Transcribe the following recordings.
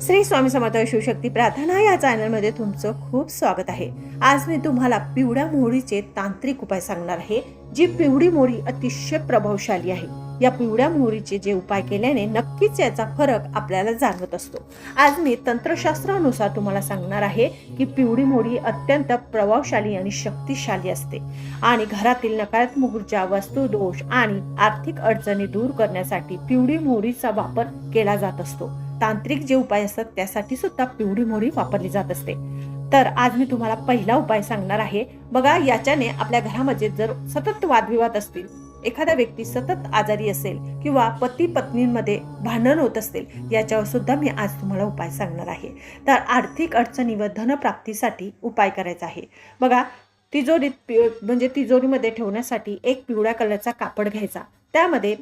श्री स्वामी समर्थ शिवशक्ती प्रार्थना या चॅनलमध्ये तुमचं खूप स्वागत आहे। आज मी तुम्हाला पिवळ्या मोहरीचे तांत्रिक उपाय सांगणार आहे। जी पिवळी मोहरी अतिशय प्रभावशाली आहे। या पिवळ्या मोहरीचे जे उपाय केल्याने नक्कीच याचा फरक आपल्याला जाणवत असतो। आज मी तंत्रशास्त्रानुसार तुम्हाला सांगणार आहे की पिवळी मोहरी अत्यंत प्रभावशाली आणि शक्तिशाली असते आणि घरातील नकारात्मक ऊर्जा, वास्तुदोष आणि आर्थिक अडचणी दूर करण्यासाठी पिवळी मोहरीचा वापर केला जात असतो। तांत्रिक जे उपाय असतात त्यासाठी सुद्धा पिवळी मोहरी वापरली जात असते। तर आज मी तुम्हाला पहिला उपाय सांगणार आहे। बघा, याच्याने आपल्या घरामध्ये जर सतत वादविवाद असतील, एखादा व्यक्ती सतत आजारी असेल किंवा पती पत्नींमध्ये भांडण होत असतील, याच्यावर सुद्धा मी आज तुम्हाला उपाय सांगणार आहे। तर आर्थिक अडचणी व धनप्राप्तीसाठी उपाय करायचा आहे। बघा, तिजोरीमध्ये ठेवण्यासाठी एक पिवळ्या कलरचा कापड घ्यायचा, त्यामध्ये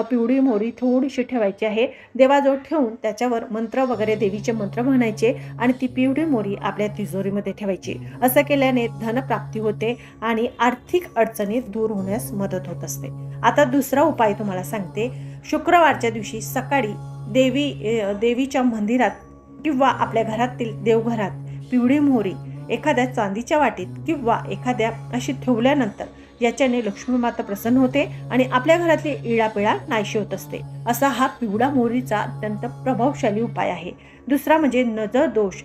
पिवळी मोहरी थोडीशी ठेवायची आहे। देवाजवळ ठेवून त्याच्यावर मंत्र वगैरे देवीचे मंत्र म्हणायचे आणि ती पिवळी मोहरी आपल्या तिजोरीमध्ये ठेवायची। असं केल्याने धनप्राप्ती होते आणि आर्थिक अडचणी दूर होण्यास मदत होत असते। आता दुसरा उपाय तुम्हाला सांगते। शुक्रवारच्या दिवशी सकाळी देवीच्या मंदिरात किंवा आपल्या घरातील देवघरात पिवळी मोहरी एखाद्या चांदीच्या वाटीत किंवा एखाद्या अशी ठेवल्यानंतर याच्याने लक्ष्मी माता प्रसन्न होते आणि आपल्या घरातली इळापिळा नाहीशी होत असते। असा हा पिवळा मोहरीचा अत्यंत प्रभावशाली उपाय आहे। दुसरा म्हणजे नजर दोष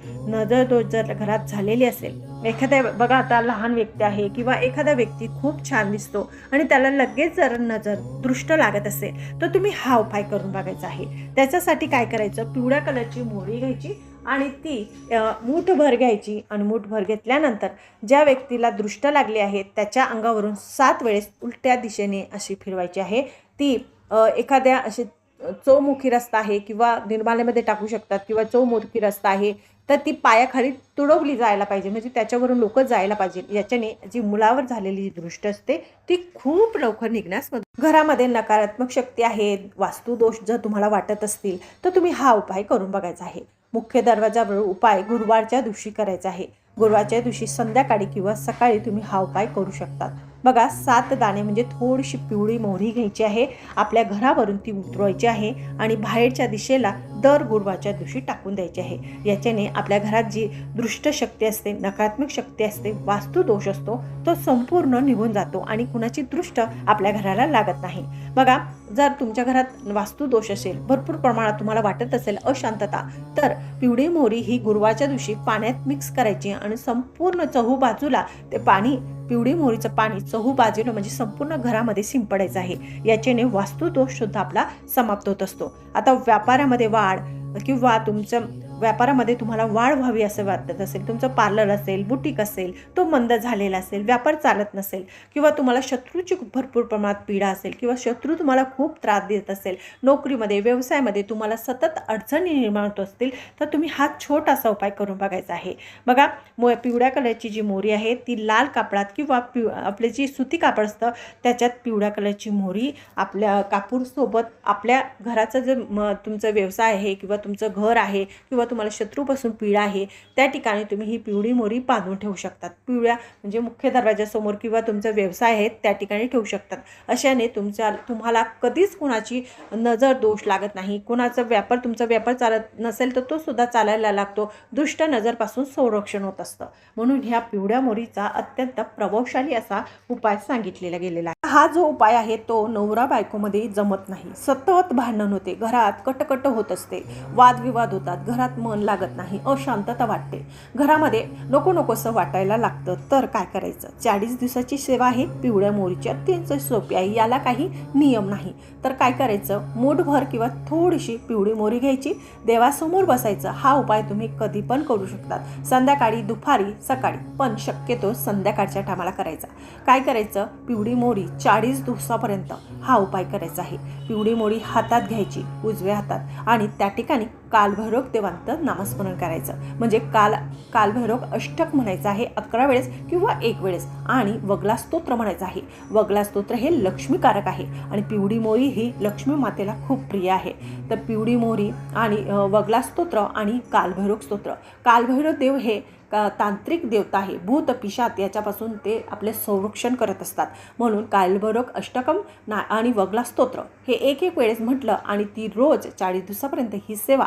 जर घरात झालेली असेल, एखाद्या बघा आता लहान व्यक्ती आहे किंवा एखादा व्यक्ती खूप छान दिसतो आणि त्याला लगेच जर नजर दृष्ट लागत असेल तर तुम्ही हा उपाय करून बघायचा आहे। त्याच्यासाठी काय करायचं, पिवळ्या कलरची मोहरी घ्यायची आणि ती मूठभर घ्यायची आणि मूठभर घेतल्यानंतर ज्या व्यक्तीला दृष्ट लागली आहे त्याच्या अंगावरून 7 वेळेस उलट्या दिशेने अशी फिरवायची आहे। ती एखाद्या अशी चौमुखी रस्ता आहे किंवा निर्माल्यामध्ये टाकू शकतात किंवा चौमुखी रस्ता आहे, तर ती पायाखाली तुडवली जायला पाहिजे, म्हणजे त्याच्यावरून लोक जायला पाहिजे। याच्याने जी मुलावर झालेली दृष्ट असते ती खूप लवकर निघण्यास मदत। घरामध्ये नकारात्मक शक्ती आहे, वास्तुदोष जर तुम्हाला वाटत असतील तर तुम्ही हा उपाय करून बघायचा आहे। मुख्य दरवाजावर उपाय गुरुवारच्या दिवशी करायचा आहे। गुरुवारच्या दिवशी संध्याकाळी किंवा सकाळी तुम्ही हा उपाय करू शकता। बघा, 7 दाणे म्हणजे थोडीशी पिवळी मोहरी घ्यायची आहे, आपल्या घरावरून ती उतरवायची आहे आणि बाहेरच्या दिशेला दर गुरुवारच्या दिवशी टाकून द्यायची आहे। याच्याने आपल्या घरात जी दृष्ट शक्ती असते, नकारात्मक शक्ती असते, वास्तुदोष असतो, तो संपूर्ण निघून जातो आणि कुणाची दृष्ट आपल्या घराला लागत नाही। बघा, जर तुमच्या घरात वास्तुदोष असेल, भरपूर प्रमाणात तुम्हाला वाटत असेल अशांतता, तर पिवळी मोहरी ही गुरुवारच्या दिवशी पाण्यात मिक्स करायची आणि संपूर्ण चहूबाजूला ते पाणी, पिवळी मोहरीचं पाणी चहूबाजूला म्हणजे संपूर्ण घरामध्ये शिंपडायचं आहे। याच्याने वास्तुदोष सुद्धा आपला समाप्त होत असतो। आता व्यापारामध्ये वाढ किंवा तुमचं व्यापारामध्ये तुम्हाला वाढ व्हावी असं वाटत असेल, तुमचं पार्लर असेल, बुटीक असेल, तो मंद झालेला असेल, व्यापार चालत नसेल किंवा तुम्हाला शत्रूची भरपूर प्रमाणात पीडा असेल किंवा शत्रू तुम्हाला खूप त्रास देत असेल, नोकरीमध्ये व्यवसायामध्ये तुम्हाला सतत अडचणी निर्माण होत असतील, तर तुम्ही हा छोटासा उपाय करून बघायचा आहे। बघा, पिवळ्या कलरची जी मोहरी आहे ती लाल कापडात किंवा आपले जी सुती कापड असतं त्याच्यात पिवळ्या कलरची मोहरी आपल्या कापूरसोबत आपल्या घराचं जे तुमचा व्यवसाय आहे किंवा तुमचं घर आहे किंवा तुम्हाला शत्रूपासून पीडा आहे त्या ठिकाणी तुम्ही ही पिवळी मोहरी बांधून ठेवू शकतात। पिवळ्या म्हणजे मुख्य दरवाजासमोर किंवा तुमचा व्यवसाय आहे त्या ठिकाणी ठेवू शकतात। अशाने तुम्हाला कधीच कुणाची नजर दोष लागत नाही। तुमचा व्यापार चालत नसेल तर तो सुद्धा चालायला लागतो, दुष्ट नजरपासून संरक्षण होत असतं। म्हणून ह्या पिवळ्या मोहरीचा अत्यंत प्रभावशाली असा उपाय सांगितलेला गेलेला आहे। हा जो उपाय आहे तो नवरा बायकोमध्ये जमत नाही, सतत भांडण होते, घरात कटकट होत असते, वादविवाद होतात, घरात मन लागत नाही, अशांतता वाटते, घरामध्ये नको नकोसं वाटायला लागतं, तर काय करायचं? 40 दिवसाची सेवा आहे पिवळ्या मोहरीची, अत्यंत सोपी आहे, याला काही नियम नाही। तर काय करायचं, मूठभर किंवा थोडीशी पिवळी मोहरी घ्यायची, देवासमोर बसायचं। हा उपाय तुम्ही कधी पण करू शकतात, संध्याकाळी, दुपारी, सकाळी, पण शक्यतो संध्याकाळच्या टायमाला करायचा। काय करायचं, पिवळी मोहरी 40 दिवसापर्यंत हा उपाय करायचा आहे। पिवळी मोहरी हातात घ्यायची, उजव्या हातात, आणि त्या ठिकाणी कालभैरव देवांचं नामस्मरण करायचं, म्हणजे कालभैरव अष्टक म्हणायचं आहे 11 वेळेस किंवा 1 वेळेस, आणि वगला स्तोत्र म्हणायचं आहे। वगला स्तोत्र हे लक्ष्मीकारक आहे आणि पिवळी मोहरी ही लक्ष्मी मातेला खूप प्रिय आहे। तर पिवळी मोहरी आणि वगला स्तोत्र आणि कालभैरव स्तोत्र, कालभैरव देव हे तांत्रिक देवता आहे, भूत पिशाच याच्यापासून ते आपले संरक्षण करत असतात। म्हणून कालभैरव अष्टकम आणि वगला स्तोत्र हे एक वेळेस म्हटलं आणि ती रोज 40 दिवसापर्यंत ही सेवा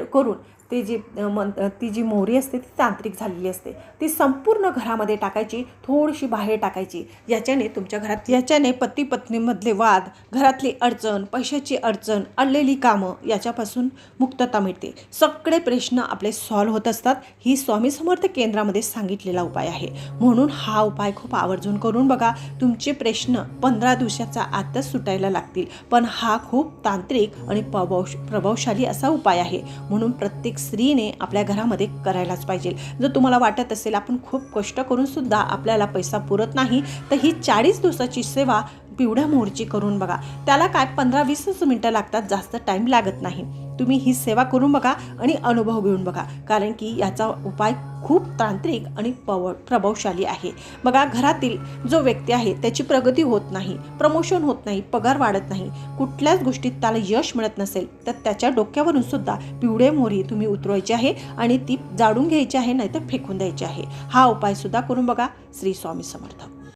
करून ती जी मोहरी असते ती तांत्रिक झालेली असते, ती संपूर्ण घरामध्ये टाकायची, थोडीशी बाहेर टाकायची. याच्याने पती पत्नीमधले वाद, घरातली अडचण, पैशाची अडचण, अडलेली कामं याच्यापासून मुक्तता मिळते. सगळे प्रश्न आपले सॉल्व्ह होत असतात. ही स्वामी समर्थ केंद्रामध्ये सांगितलेला उपाय आहे. म्हणून हा उपाय खूप आवर्जून करून बघा. तुमचे प्रश्न 15 दिवसाच्या आतच सुटायला लागतील. पण हा खूप तांत्रिक आणि प्रभावशाली असा उपाय आहे. म्हणून प्रत्येक स्त्रीने आपल्या घरामध्ये करायलाच पाहिजे. जर तुम्हाला वाटत असेल आपण खूप कष्ट करून सुद्धा आपल्याला पैसा पुरत नाही, तर ही 40 दिवसाची सेवा पिवळ्या मोहरीची करून बघा. त्याला काय 15-20 मिनटं लागतात, जास्त टाईम लागत नाही. तुम्ही ही सेवा करून बघा आणि अनुभव घेऊन बघा, कारण की याचा उपाय खूप तांत्रिक आणि प्रभावशाली आहे. बघा, घरातील जो व्यक्ती आहे त्याची प्रगती होत नाही, प्रमोशन होत नाही, पगार वाढत नाही, कुठल्याच गोष्टीत त्याला यश मिळत नसेल, तर त्याच्या डोक्यावरून सुद्धा पिवळे मोहरी तुम्ही उतरवायची आहे आणि ती जाळून घ्यायची आहे, नाहीतर फेकून द्यायची आहे. हा उपाय सुद्धा करून बघा. श्री स्वामी समर्थ.